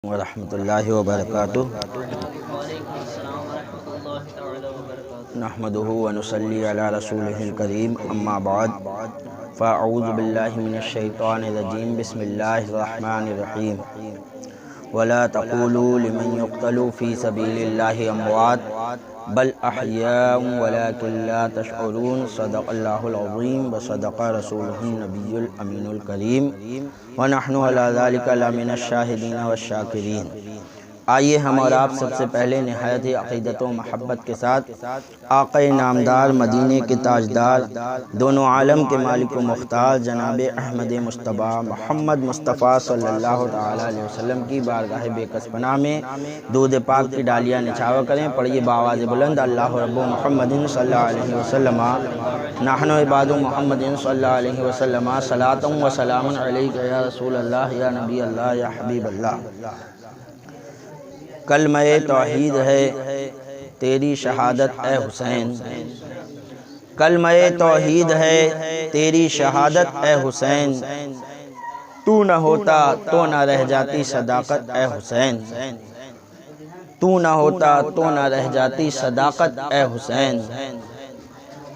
ورحمۃ اللہ وبرکاتہ نحمدہ ونصلی علی رسولہ الکریم اما بعد فاعوذ باللہ من الشیطان الرجیم بسم اللہ الرحمن الرحیم ولا تقولوا لمن يقتل في سبيل الله اموات بل احیاء ولكن لا تشعرون صدق اللہ العظیم وصدق رسولہ النبی الامین الکریم ونحن علی ذلک لمن الشاہدین والشاکرین۔ آئیے ہم اور آپ سب سے پہلے نہایت عقیدت و محبت کے ساتھ آقا نامدار مدینے کے تاجدار دونوں عالم کے مالک و مختار جناب احمد مصطفیٰ محمد مصطفیٰ صلی اللہ تعالیٰ علیہ وسلم کی بارگاہ بے کس پناہ میں دودھ پاک کی ڈالیاں نچھاور کریں۔ پڑھیے بآواز بلند اللہ رب محمد صلی اللہ علیہ وسلم نحن عباد محمد صلی اللہ علیہ وسلم صلاۃ و سلام علیک یا رسول اللہ یا نبی اللہ یا حبیب اللہ۔ کلمہ توحید ہے تیری شہادت اے حسین، کلمہ توحید ہے تیری شہادت اے حسین، تو نہ ہوتا تو نہ رہ جاتی صداقت اے حسین، تو نہ ہوتا تو نہ رہ جاتی صداقت اے حسین۔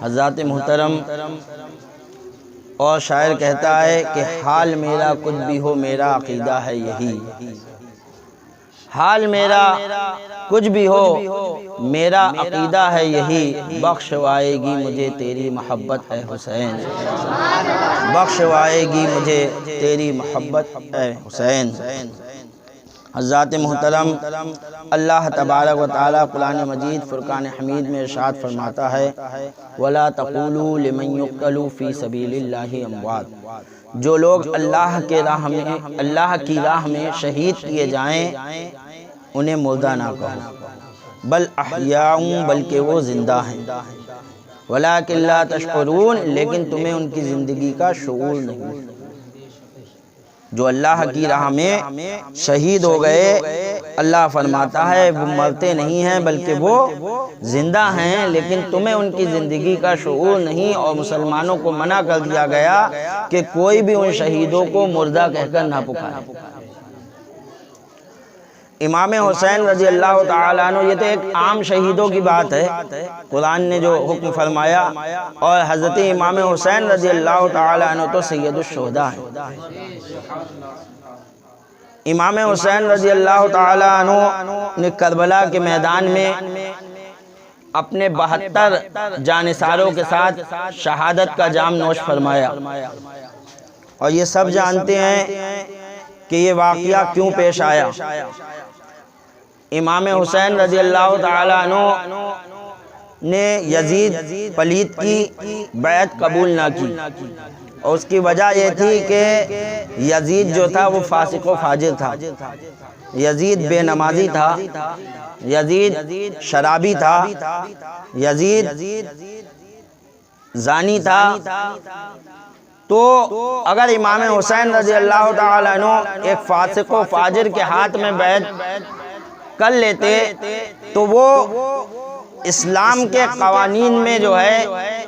حضرات محترم، اور شاعر کہتا ہے کہ حال میرا کچھ بھی ہو میرا عقیدہ ہے یہی، حال میرا کچھ بھی ہو میرا عقیدہ ہے یہی، بخشوائے گی مجھے تیری محبت اے حسین، بخشوائے گی مجھے تیری محبت اے حسین۔ حضرات محترم، اللہ تبارک و تعالیٰ قرآن مجید فرقان حمید میں ارشاد فرماتا ہے وَلَا تَقُولُوا لِمَن يُقْتَلُ فِي سَبِيلِ اللَّهِ أَمْوَاتٌ، جو لوگ اللہ کی راہ میں شہید کیے جائیں انہیں مردہ نہ کہو، بل احیاء بلکہ وہ زندہ ہیں، ولیکن لا تشعرون لیکن تمہیں ان کی زندگی کا شعور نہیں۔ جو اللہ کی راہ میں شہید ہو گئے، اللہ فرماتا ہے وہ مرتے نہیں ہیں بلکہ وہ زندہ ہیں، لیکن تمہیں ان کی زندگی کا شعور نہیں۔ اور مسلمانوں کو منع کر دیا گیا کہ کوئی بھی ان شہیدوں کو مردہ کہہ کر نہ پکارے۔ امام حسین رضی اللہ تعالیٰ عنہ، یہ تو ایک عام شہیدوں کی بات ہے، قرآن نے جو حکم فرمایا، اور حضرت امام حسین رضی اللہ تعالیٰ عنہ تو سید الشہداء ہیں۔ امام حسین رضی اللہ تعالیٰ عنہ نے کربلا کے میدان میں اپنے 72 جانثاروں کے ساتھ شہادت کا جام نوش فرمایا، اور یہ سب جانتے ہیں کہ یہ واقعہ کیوں پیش آیا۔ امام حسین رضی اللہ تعالیٰ عنہ نے یزید پلیت کی بیعت قبول نہ کی، اور اس کی وجہ یہ تھی کہ یزید جو تھا وہ فاسق و فاجر تھا، یزید بے نمازی تھا، یزید شرابی تھا، یزید زانی تھا۔ تو اگر امام حسین رضی اللہ تعالیٰ عنہ ایک فاسق و فاجر کے ہاتھ میں بیعت کر لیتے تو وہ اسلام کے قوانین میں جو ہے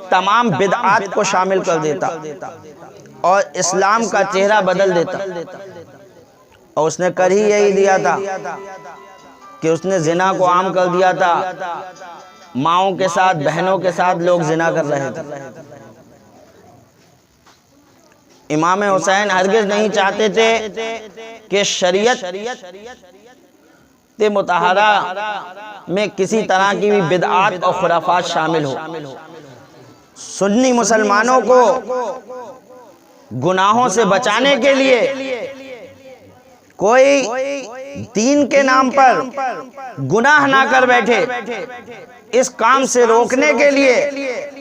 تمام بدعات کو شامل کر دیتا اور اسلام کا چہرہ بدل دیتا، اور اس نے کر ہی یہی دیا تھا کہ اس نے زنا کو عام کر دیا تھا۔ ماؤں کے ساتھ بہنوں کے ساتھ لوگ زنا کر رہے تھے۔ امام حسین ہرگز نہیں چاہتے تھے کہ شریعت مطہرہ میں کسی طرح کی بھی بدعات اور خرافات شامل ہو۔ سنی مسلمانوں کو گناہوں سے بچانے کے لیے، کوئی دین کے نام پر گناہ نہ کر بیٹھے، اس کام سے روکنے کے لیے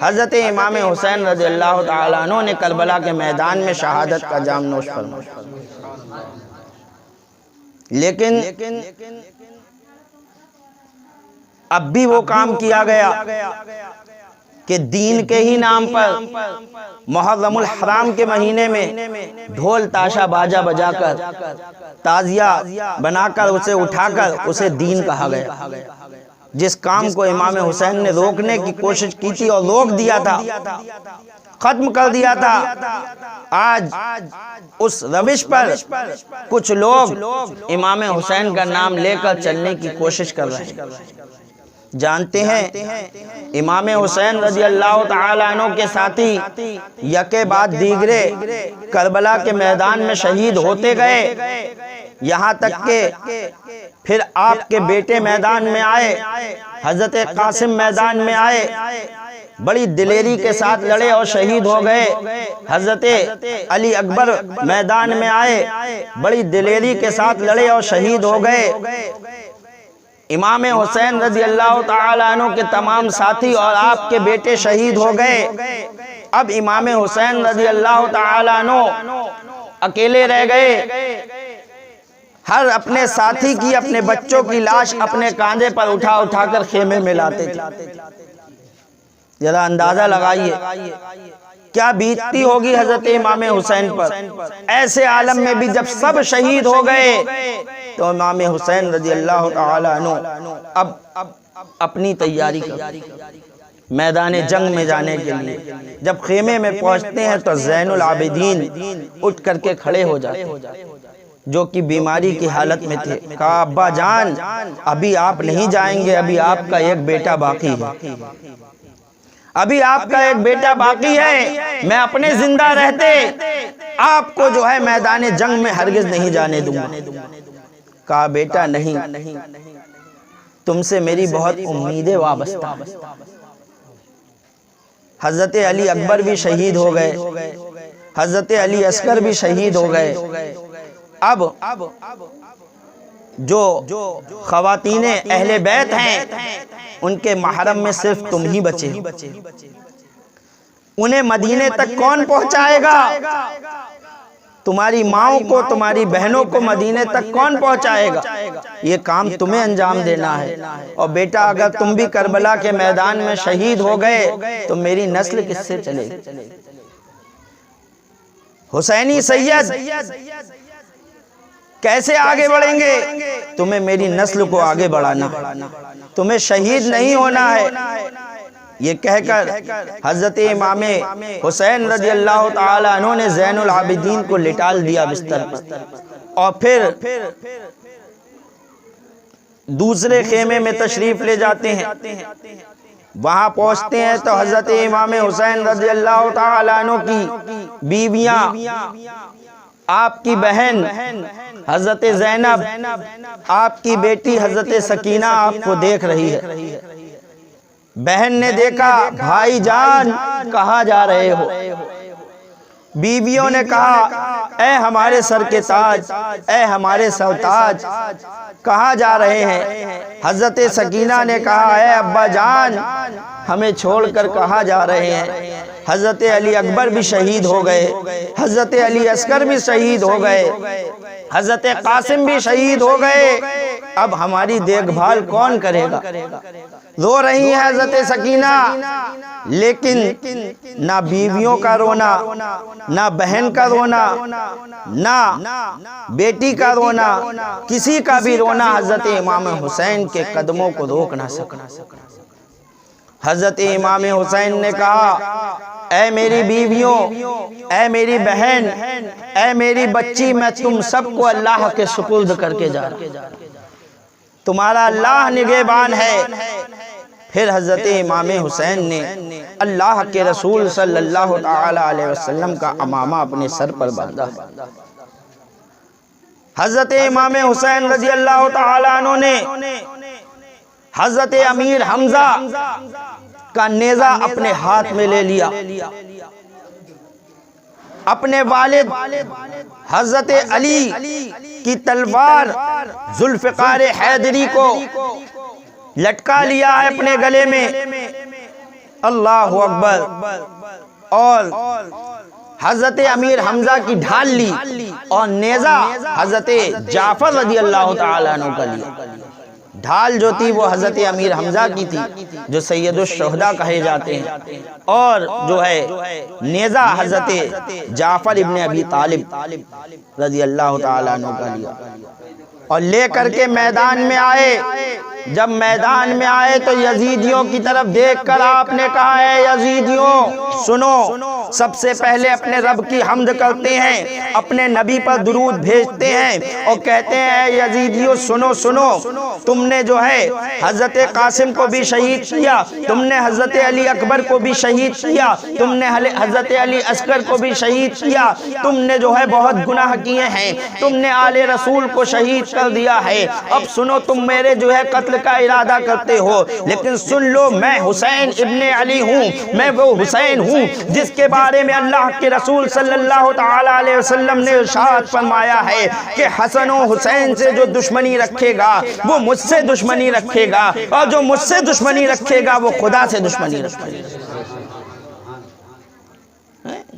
حضرت امام حسین رضی اللہ تعالیٰ عنہ نے کربلا کے میدان میں شہادت کا جام نوش فرمایا۔ لیکن اب بھی وہ کام کیا گیا کہ دین کے ہی نام پر محرم الحرام کے مہینے میں ڈھول تاشا باجا بجا کر تعزیہ بنا کر اسے اٹھا کر اسے دین کہا گیا۔ جس کام کو امام حسین نے روکنے کی کوشش کی تھی اور روک دیا تھا، ختم کر دیا تھا، آج اس روش پر کچھ لوگ امام حسین کا نام لے کر چلنے کی کوشش کر رہے ہیں۔ جانتے ہیں امام حسین رضی اللہ تعالیٰ عنہ کے ساتھی یکے بعد دیگرے کربلا کے میدان میں شہید ہوتے گئے، یہاں تک کہ پھر آپ کے بیٹے میدان میں آئے، حضرت قاسم میدان میں آئے، بڑی دلیری کے ساتھ لڑے اور شہید ہو گئے۔ حضرت علی اکبر میدان میں آئے، بڑی دلیری کے ساتھ لڑے اور شہید ہو گئے۔ امام حسین رضی اللہ تعالیٰ عنہ کے تمام ساتھی اور آپ کے بیٹے شہید ہو گئے۔ اب امام حسین رضی اللہ تعالیٰ عنہ اکیلے رہ گئے۔ ہر اپنے ساتھی کی، اپنے بچوں کی لاش اپنے کاندھے پر اٹھا اٹھا کر خیمے میں لاتے تھے۔ ذرا اندازہ لگائیے کیا بیتتی ہوگی حضرت امام حسین پر۔ ایسے عالم میں بھی جب سب شہید ہو گئے تو امام حسین رضی اللہ تعالی عنہ اب اپنی تیاری کر میدان جنگ میں جانے کے لیے۔ جب خیمے میں پہنچتے ہیں تو زین العابدین اٹھ کر کے کھڑے ہو جاتے ہیں، جو کہ بیماری کی حالت میں تھے۔ کہا ابا جان ابھی آپ نہیں جائیں گے، ابھی آپ کا ایک بیٹا باقی ہے، ابھی آپ کا ایک بیٹا باقی ہے، میں اپنے زندہ رہتے آپ کو جو ہے میدان جنگ میں ہرگز نہیں جانے دوں گا۔ کہا بیٹا نہیں، تم سے میری بہت امیدیں وابستہ ہیں۔ حضرت علی اکبر بھی شہید ہو گئے، حضرت علی اصغر بھی شہید ہو گئے۔ اب جو خواتین اہل بیت ہیں ان کے محرم میں صرف تم ہی بچے ہو، انہیں مدینے تک کون پہنچائے گا؟ تمہاری ماؤں کو، تمہاری بہنوں کو مدینے تک کون پہنچائے گا؟ یہ کام تمہیں انجام دینا ہے۔ اور بیٹا اگر تم بھی کربلا کے میدان میں شہید ہو گئے تو میری نسل کس سے چلے گی؟ حسینی سید کیسے آگے بڑھیں گے؟ تمہیں میری نسل کو آگے بڑھانا، تمہیں شہید نہیں ہونا ہے۔ یہ کہہ کر حضرت امام حسین رضی اللہ تعالی عنہ نے زین العابدین کو لٹال دیا بستر پر، اور پھر دوسرے خیمے میں تشریف لے جاتے ہیں۔ وہاں پہنچتے ہیں تو حضرت امام حسین رضی اللہ تعالی عنہ کی بیویاں، آپ کی بہن حضرت زینب، آپ کی بیٹی حضرت سکینہ آپ کو دیکھ رہی ہے۔ بہن نے دیکھا، بھائی جان کہاں جا رہے ہو؟ بیویوں نے کہا اے ہمارے سر کے تاج، اے ہمارے سرتاج، کہاں جا رہے ہیں؟ حضرت سکینہ نے کہا اے ابا جان ہمیں چھوڑ کر کہاں جا رہے ہیں؟ حضرت علی اکبر بھی شہید ہو گئے، حضرت علی اصغر بھی شہید ہو گئے، حضرت قاسم بھی شہید ہو گئے، اب ہماری دیکھ بھال کون کرے گا؟ رو رہی ہے حضرت سکینہ، لیکن نہ بیویوں کا رونا، نہ بہن کا رونا، نہ بیٹی کا رونا، کسی کا بھی رونا حضرت امام حسین کے قدموں کو روک نہ سکا۔ حضرت امام حسین نے کہا اے میری بیویوں، اے میری بہن، اے میری بچی، میں تم سب کو اللہ کے سپرد کر کے جا رہا ہوں، تمہارا اللہ نگہبان ہے۔ پھر حضرت امام حسین نے اللہ کے رسول صلی اللہ تعالی علیہ وسلم کا عمامہ اپنے سر پر باندھا۔ حضرت امام حسین رضی اللہ تعالی عنہ نے حضرت امیر حمزہ کا نیزہ اپنے ہاتھ میں لے لیا، اپنے والد حضرت علی کی تلوار ذوالفقار حیدری کو لٹکا لیا ہے اپنے گلے میں، اللہ اکبر، اور حضرت امیر حمزہ کی ڈھال لی اور نیزہ حضرت جعفر رضی اللہ تعالیٰ عنہ کا لیا۔ ڈھال جو تھی وہ حضرت امیر حمزہ کی تھی جو سید الشہداء کہے جاتے ہیں، اور جو ہے نیزہ حضرت جعفر ابن ابی طالب رضی اللہ تعالیٰ عنہ کا لیا، اور لے کر کے میدان میں آئے۔ جب میدان میں آئے تو یزیدیوں کی طرف دیکھ کر آپ نے کہا اے یزیدیوں سنو، سب سے پہلے اپنے رب کی حمد کرتے ہیں، اپنے نبی پر درود بھیجتے ہیں اور کہتے ہیں اے یزیدیو سنو سنو، تم نے جو ہے حضرت قاسم کو بھی شہید کیا، تم نے حضرت علی اکبر کو بھی شہید کیا، تم نے حضرت علی اصغر کو بھی شہید کیا، تم نے جو ہے بہت گناہ کیے ہیں، تم نے آل رسول کو شہید کر دیا ہے، اب سنو تم میرے جو ہے قتل کا ارادہ کرتے ہو، لیکن سن لو میں حسین ابن علی ہوں، میں وہ حسین ہوں جس کے بارے میں اللہ کے رسول صلی اللہ تعالی علیہ وسلم نے ارشاد فرمایا ہے کہ حسن و حسین سے جو دشمنی رکھے گا وہ مجھ سے دشمنی رکھے گا، اور جو مجھ سے دشمنی رکھے گا وہ خدا سے دشمنی رکھے گا۔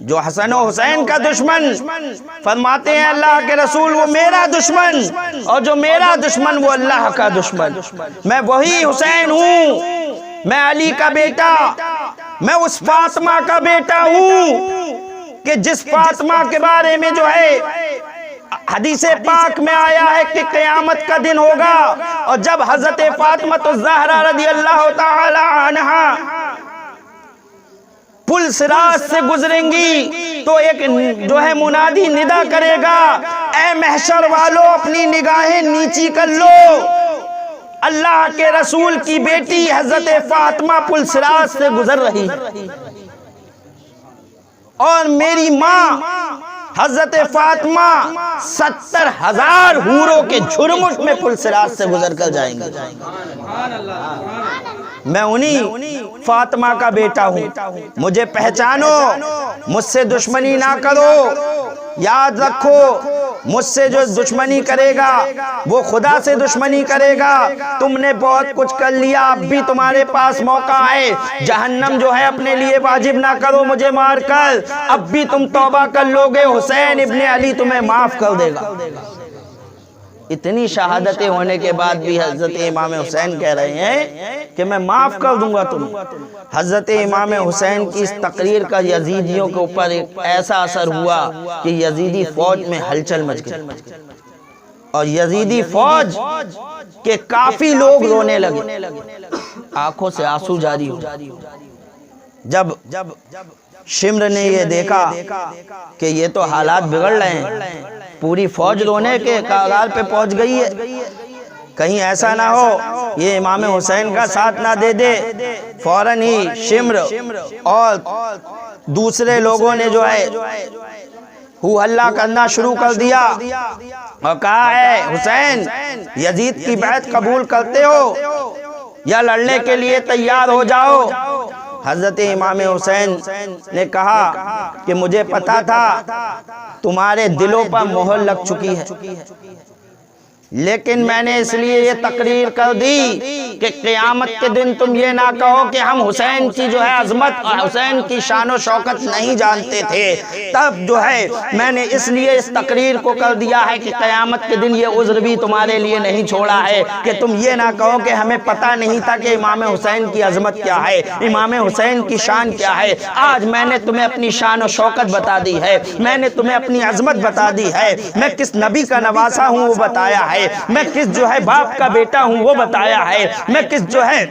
جو حسن و حسین کا دشمن، فرماتے ہیں اللہ کے رسول وہ میرا دشمن، اور جو میرا دشمن وہ اللہ کا دشمن۔ میں وہی حسین ہوں، میں علی کا بیٹا، میں اس فاطمہ کا بیٹا ہوں کہ جس فاطمہ کے بارے میں جو ہے حدیث پاک میں آیا ہے کہ قیامت کا دن ہوگا، اور جب حضرت فاطمہ الزہرا رضی اللہ تعالی عنہا پل صراط سے گزریں گی تو ایک جو ہے منادی ندا کرے گا، اے محشر والو اپنی نگاہیں نیچی کر لو، اللہ کے رسول کی بیٹی حضرت فاطمہ پل صراط سے گزر رہی ہے، اور میری ماں حضرت فاطمہ 70,000 حوروں کے جھرمٹ میں پل صراط سے گزر کر جائیں گے۔ میں انہی فاطمہ کا بیٹا ہوں، مجھے پہچانو، مجھ سے دشمنی نہ کرو، یاد رکھو مجھ سے جو دشمنی کرے گا وہ خدا سے دشمنی کرے گا۔ تم نے بہت کچھ کر لیا، اب بھی تمہارے پاس موقع ہے، جہنم جو ہے اپنے لیے واجب نہ کرو مجھے مار کر، اب بھی تم توبہ کر لوگے، حسین ابن علی تمہیں معاف کر دے گا۔ اتنی شہادتیں ہونے کے بعد بھی حضرت امام حسین کہہ رہے ہیں کہ میں معاف کر دوں گا تم۔ حضرت امام حسین کی اس تقریر کا یزیدیوں کے اوپر ایک ایسا اثر ہوا کہ یزیدی فوج میں ہلچل مچ گئی، اور یزیدی فوج کے کافی لوگ رونے لگے، آنکھوں سے آنسو جاری ہو۔ جب شمر نے یہ دیکھا کہ یہ تو حالات بگڑ رہے ہیں، پوری فوج رونے کے کگار پہ پہنچ گئی ہے، کہیں ایسا نہ ہو یہ امام حسین کا ساتھ نہ دے دے، فوراً ہی شمر اور دوسرے لوگوں نے جو ہے ہو ہلا کرنا شروع کر دیا اور کہا ہے حسین یزید کی بیعت قبول کرتے ہو یا لڑنے کے لیے تیار ہو جاؤ۔ حضرت امام حسین نے کہا کہ مجھے پتا تھا تمہارے دلوں پر مہر لگ چکی ہے، لیکن میں نے اس لیے یہ تقریر کر دی کہ قیامت کے دن تم یہ نہ کہو کہ ہم حسین کی جو ہے عظمت اور حسین کی شان و شوکت نہیں جانتے تھے، تب جو ہے میں نے اس لیے اس تقریر کو کر دیا ہے کہ قیامت کے دن یہ عذر بھی تمہارے لیے نہیں چھوڑا ہے کہ تم یہ نہ کہو کہ ہمیں پتہ نہیں تھا کہ امام حسین کی عظمت کیا ہے، امام حسین کی شان کیا ہے۔ آج میں نے تمہیں اپنی شان و شوکت بتا دی ہے، میں نے تمہیں اپنی عظمت بتا دی ہے، میں کس نبی کا نواسا ہوں وہ بتایا ہے، میں کس جو ہے باپ کا بیٹا ہوں وہ بتایا ہے، میں کس جو ہے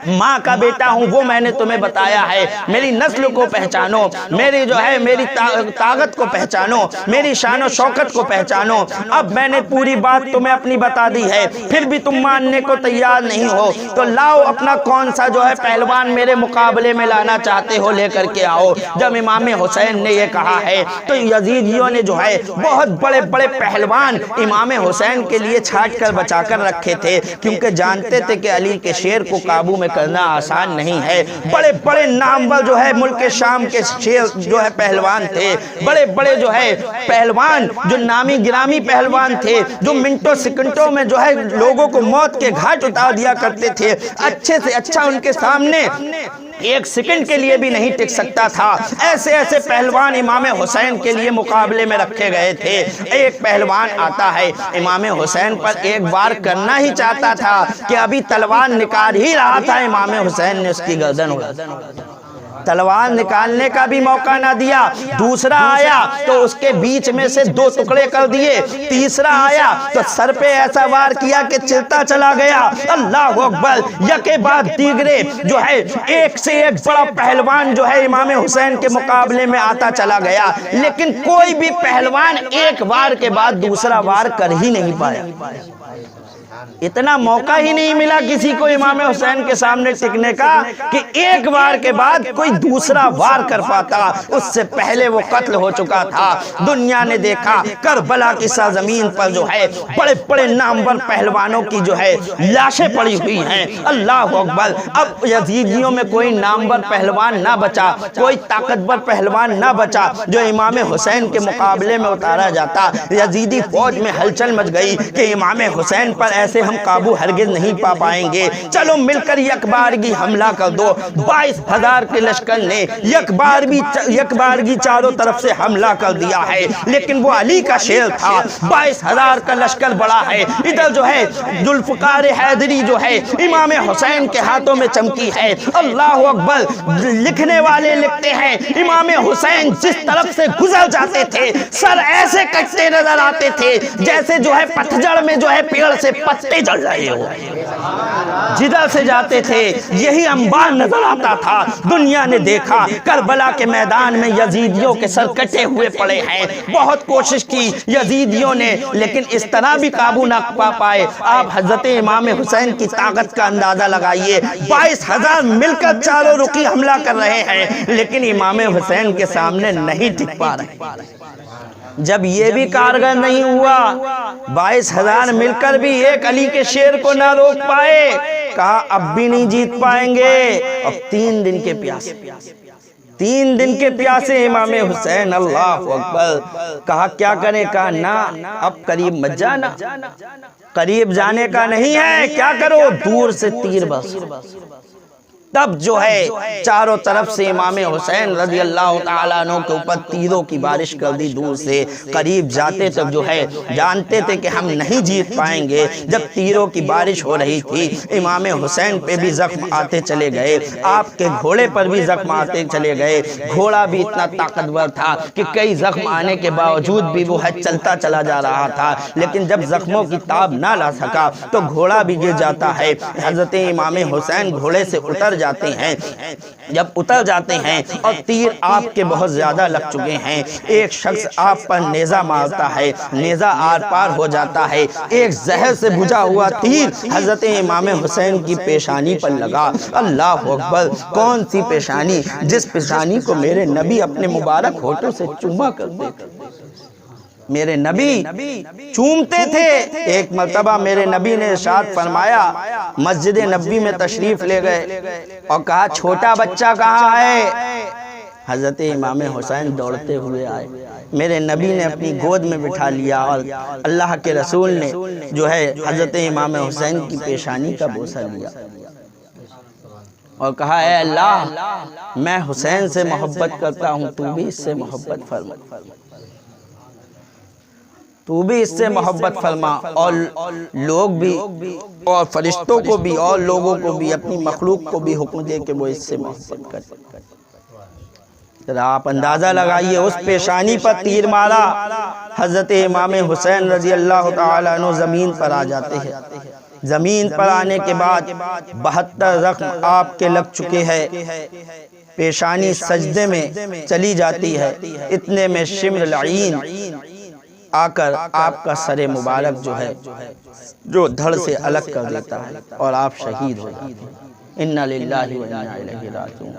ماں کا بیٹا ہوں وہ میں نے تمہیں بتایا ہے۔ میری نسل کو پہچانو، میری جو ہے میری طاقت کو پہچانو، میری شان و شوکت کو پہچانو۔ اب میں نے پوری بات تمہیں اپنی بتا دی ہے، پھر بھی تم ماننے کو تیار نہیں ہو تو لاؤ اپنا کون سا جو ہے پہلوان میرے مقابلے میں لانا چاہتے ہو لے کر کے آؤ۔ جب امام حسین نے یہ کہا ہے تو یزیدیوں نے جو ہے بہت بڑے بڑے پہلوان امام حسین کے لیے چھاٹ کر بچا کر رکھے تھے، کیونکہ جانتے تھے کہ علی کے شیر کو قابو میں کرنا آسان نہیں ہے۔ بڑے بڑے نامور جو ہے ملک شام کے شیر جو ہے پہلوان تھے، بڑے بڑے جو ہے پہلوان جو نامی گرامی پہلوان تھے، جو منٹوں سیکنڈوں میں جو ہے لوگوں کو موت کے گھاٹ اتار دیا کرتے تھے، اچھے سے اچھا ان کے سامنے ایک سیکنڈ کے لیے بھی نہیں ٹک سکتا تھا، ایسے ایسے پہلوان امام حسین کے لیے مقابلے میں رکھے گئے تھے۔ ایک پہلوان آتا ہے امام حسین پر ایک بار کرنا ہی چاہتا تھا کہ ابھی تلوار نکال ہی رہا تھا، امام حسین نے اس کی گردن اڑا دی۔ تلوار نکالنے کا بھی موقع نہ دیا، دوسرا آیا تو اس کے بیچ میں سے 2 ٹکڑے کر دیے، تیسرا آیا تو سر پہ ایسا وار کیا کہ چلتا چلا گیا۔ اللہ اکبر، یکے بعد دیگرے جو ہے ایک سے ایک بڑا پہلوان جو ہے امام حسین کے مقابلے میں آتا چلا گیا، لیکن کوئی بھی پہلوان ایک وار کے بعد دوسرا وار کر ہی نہیں پایا۔ اتنا موقع ہی نہیں ملا کسی کو امام حسین کے سامنے ٹکنے کا کہ ایک وار کے بعد کوئی دوسرا وار کر پاتا، اس سے پہلے وہ قتل ہو چکا تھا۔ دنیا نے دیکھا کربلا کی سرزمین پر جو ہے بڑے بڑے نامور پہلوانوں کی جو ہے لاشیں پڑی ہوئی ہیں۔ اللہ اکبر، اب یزیدیوں میں کوئی نامور پہلوان نہ بچا، کوئی طاقتور پہلوان نہ بچا جو امام حسین کے مقابلے میں اتارا جاتا۔ یزیدی فوج میں ہلچل مچ گئی کہ امام حسین پر ایسے ہم قابو ہرگز نہیں پا پائیں گے، چلو مل کر یک بارگی حملہ کر دو۔ 22,000 کے لشکر نے یک بارگی چاروں طرف سے حملہ کر دیا ہے، لیکن وہ علی کا شیر تھا۔ 22,000 کا لشکر بڑا ہے، ادھر جو ہے ذوالفقار حیدری جو ہے امام حسین کے ہاتھوں میں چمکی ہے۔ اللہ اکبر، لکھنے والے لکھتے ہیں امام حسین جس طرف سے گزر جاتے تھے سر ایسے کٹتے نظر آتے تھے جیسے جو ہے پتجھڑ میں جو ہے پیڑ سے پتے جل رہے ہو، جدھر سے جاتے تھے یہی انبار نظر آتا تھا۔ دنیا نے دیکھا کربلا کے میدان میں یزیدیوں کے سر کٹے ہوئے پڑے ہیں، بہت کوشش کی یزیدیوں نے لیکن اس طرح بھی قابو نہ پا پائے۔ آپ حضرت امام حسین کی طاقت کا اندازہ لگائیے، 22,000 مل کر چاروں رخی حملہ کر رہے ہیں لیکن امام حسین کے سامنے نہیں ٹک پا رہے۔ جب یہ بھی کارگر نہیں ہوا، 22,000 مل کر بھی ایک علی کے شیر کو نہ روک پائے، کہا اب بھی نہیں جیت پائیں گے۔ اب 3 دن کے پیاسے 3 دن کے پیاسے امام حسین، اللہ اکبر، کہا کیا کریں؟ کہا نہ، اب قریب مت جانا، قریب جانے کا نہیں ہے، کیا کرو؟ دور سے تیر بس۔ تب جو ہے چاروں طرف سے امام حسین رضی اللہ تعالیٰ عنہ کے اوپر تیروں کی بارش کر دی دور سے۔ قریب جاتے تک جو ہے جانتے تھے کہ ہم نہیں جیت پائیں گے۔ جب تیروں کی بارش ہو رہی تھی امام حسین پہ بھی زخم آتے چلے گئے، آپ کے گھوڑے پر بھی زخم آتے چلے گئے۔ گھوڑا بھی اتنا طاقتور تھا کہ کئی زخم آنے کے باوجود بھی وہ چلتا چلا جا رہا تھا، لیکن جب زخموں کی تاب نہ لا سکا تو گھوڑا بھی گر جاتا ہے۔ حضرت امام حسین گھوڑے سے اتر جاتے ہیں، جب اتر جاتے ہیں اور تیر آپ کے بہت زیادہ لگ چکے ہیں، ایک شخص آپ پر نیزہ مارتا ہے، نیزہ آر پار ہو جاتا ہے، ایک زہر سے بجھا ہوا تیر حضرت امام حسین کی پیشانی پر لگا۔ اللہ اکبر، کون سی پیشانی؟ جس پیشانی کو میرے نبی اپنے مبارک ہونٹوں سے چوما کرتے تھے، میرے نبی چومتے تھے۔ ایک مرتبہ میرے نبی نے ارشاد فرمایا، مسجد نبوی میں تشریف لے گئے اور کہا چھوٹا بچہ کہاں ہے؟ حضرت امام حسین دوڑتے ہوئے آئے، میرے نبی نے اپنی گود میں بٹھا لیا اور اللہ کے رسول نے جو ہے حضرت امام حسین کی پیشانی کا بوسہ لیا اور کہا اے اللہ، میں حسین سے محبت کرتا ہوں، تو بھی اس سے محبت فرما، تو بھی اس سے محبت فرما، اور لوگ بھی اور فرشتوں کو بھی اور لوگوں کو بھی، اپنی مخلوق کو بھی حکم دے کہ وہ اس سے محبت کرے۔ ذرا آپ اندازہ لگائیے، اس پیشانی پر تیر مارا، حضرت امام حسین رضی اللہ تعالیٰ عنہ زمین پر آ جاتے ہیں۔ زمین پر آنے کے بعد 72 زخم آپ کے لگ چکے ہیں، پیشانی سجدے میں چلی جاتی ہے، اتنے میں شمر العین آ کر آپ کا سر مبارک جو ہے جو دھڑ سے الگ کر دیتا ہے اور آپ شہید ہو جاتے ہیں۔ انا للہ و انا الیہ راجعون۔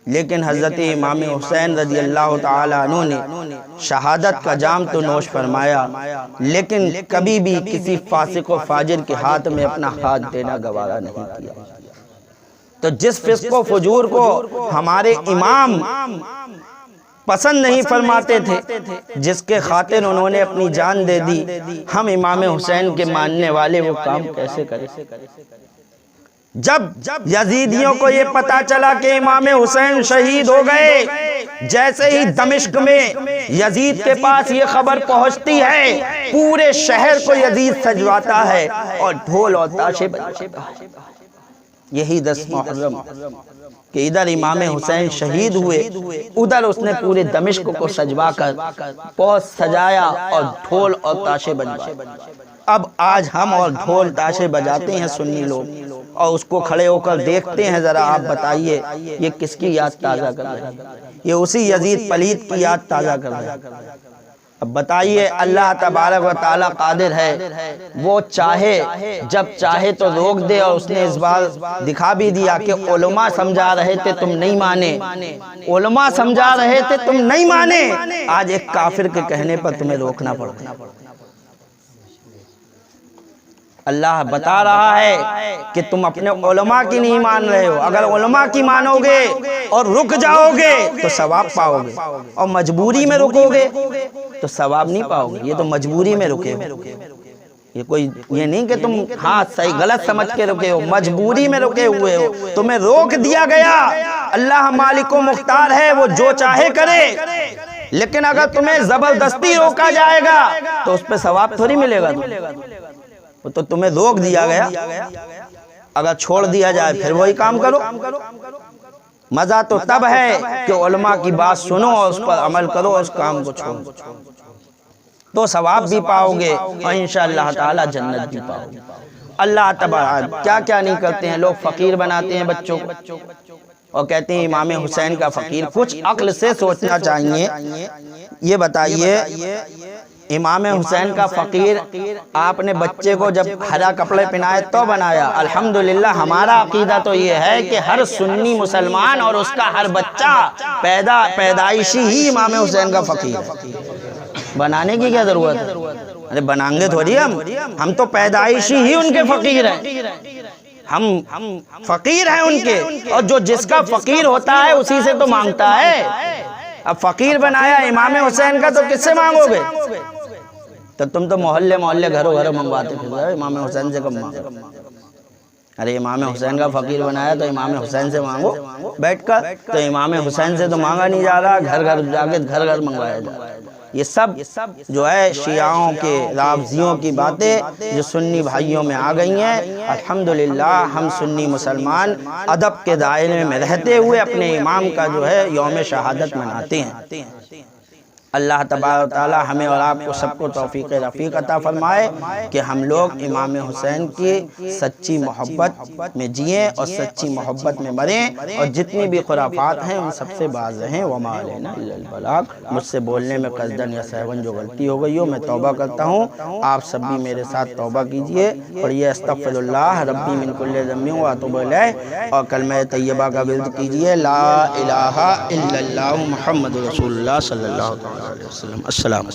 لیکن حضرت امام حسین رضی اللہ تعالیٰ عنہ نے شہادت کا جام تو نوش فرمایا، لیکن کبھی بھی کسی فاسق و فاجر کے ہاتھ میں اپنا ہاتھ دینا گوارا نہیں کیا۔ تو جس فسق و فجور کو ہمارے امام پسند نہیں فرماتے تھے، جس کے خاطر انہوں نے اپنی جان دے دی، ہم امام حسین کے ماننے والے وہ کام کیسے کریں؟ جب یزیدیوں کو یہ پتا چلا کہ امام حسین شہید ہو گئے، جیسے ہی دمشق میں یزید کے پاس یہ خبر پہنچتی ہے، پورے شہر کو یزید سجواتا ہے اور ڈھول اور تاشے بجاتا ہے۔ یہی 10 محرم کہ ادھر امام حسین شہید ہوئے، ادھر اس نے پورے دمشق کو سجوا کر بہت سجایا اور ڈھول اور تاشے بجوائے۔ اب آج ہم اور ڈھول تاشے بجاتے ہیں سنی لوگ، اور اس کو کھڑے ہو کر دیکھتے ہیں، ذرا آپ بتائیے یہ کس کی یاد تازہ کر رہے ہیں؟ یہ اسی یزید پلید کی یاد تازہ کر رہے ہیں۔ اب بتائیے اللہ تبارک و تعالی قادر ہے، وہ چاہے جب چاہے تو روک دے، اور اس نے اس بار دکھا بھی دیا کہ علماء سمجھا رہے تھے تم نہیں مانے، علماء سمجھا رہے تھے تم نہیں مانے، آج ایک کافر کے کہنے پر تمہیں روکنا پڑتا ہے۔ اللہ بتا رہا ہے کہ تم اپنے علماء کی نہیں مان رہے ہو، اگر علماء کی مانو گے اور رک جاؤ گے تو ثواب پاؤ گے، اور مجبوری میں رکو گے تو ثواب نہیں پاؤ گے۔ یہ تو مجبوری میں رکے ہو، یہ کوئی یہ نہیں کہ تم ہاں صحیح غلط سمجھ کے رکے ہو، مجبوری میں رکے ہوئے ہو، تمہیں روک دیا گیا۔ اللہ مالک و مختار ہے، وہ جو چاہے کرے، لیکن اگر تمہیں زبردستی روکا جائے گا تو اس پہ ثواب تھوڑی ملے گا، تو تمہیں روک دیا گیا، اگر چھوڑ دیا جائے پھر وہی کام کرو۔ مزہ تو تب ہے کہ علماء کی بات سنو اور اس پر عمل کرو اور اس کام کو چھوڑو، تو ثواب بھی پاؤ گے اور انشاءاللہ تعالی جنت بھی پاؤ گے۔ اللہ تبارک کیا کیا نہیں کرتے ہیں، لوگ فقیر بناتے ہیں بچوں کو اور کہتے ہیں امام حسین کا فقیر۔ کچھ عقل سے سوچنا چاہیے، یہ بتائیے امام حسین کا فقیر آپ نے بچے کو جب ہرا کپڑے پہنائے تو بنایا۔ الحمدللہ ہمارا عقیدہ تو یہ ہے کہ ہر سنی مسلمان اور اس کا ہر بچہ پیدائشی ہی امام حسین کا فقیر ہے، بنانے کی کیا ضرورت ہے؟ ارے بنائیں گے تھوڑی ہم تو پیدائشی ہی ان کے فقیر ہیں، ہم فقیر ہیں ان کے، اور جو جس کا فقیر ہوتا ہے اسی سے تو مانگتا ہے۔ اب فقیر بنایا امام حسین کا تو کس سے مانگو گے؟ تو تم تو محلے محلے گھروں گھروں منگواتے پھر رہے، امام حسین سے کب مانگو؟ ارے امام حسین کا فقیر بنایا تو امام حسین سے مانگو بیٹھ کر، تو امام حسین سے تو مانگا نہیں جا رہا، گھر گھر جا کے گھر گھر منگوایا جا رہا ہے۔ یہ سب جو ہے شیعوں کے رافضیوں کی باتیں جو سنی بھائیوں میں آ گئی ہیں۔ الحمدللہ ہم سنی مسلمان ادب کے دائرے میں رہتے ہوئے اپنے امام کا جو ہے یوم شہادت مناتے ہیں۔ اللہ تبارک و تعالی ہمیں اور آپ کو سب کو توفیق رفیق عطا فرمائے کہ ہم لوگ امام حسین کی سچی محبت میں جئیں اور سچی محبت میں مریں، اور جتنی بھی خرافات ہیں ان سب سے باز رہیں۔ وما علینا الا البلاغ۔ مجھ سے بولنے میں قصداً یا سہواً جو غلطی ہو گئی ہو میں توبہ کرتا ہوں، آپ سب بھی میرے ساتھ توبہ کیجئے اور یہ استغفر اللہ ربی من کل ذنب واتوب الیہ اور کلمہ طیبہ کا ورد کیجئے، لا الہ الا اللہ محمد رسول اللہ صلی اللہ علیہ وسلم۔ السلام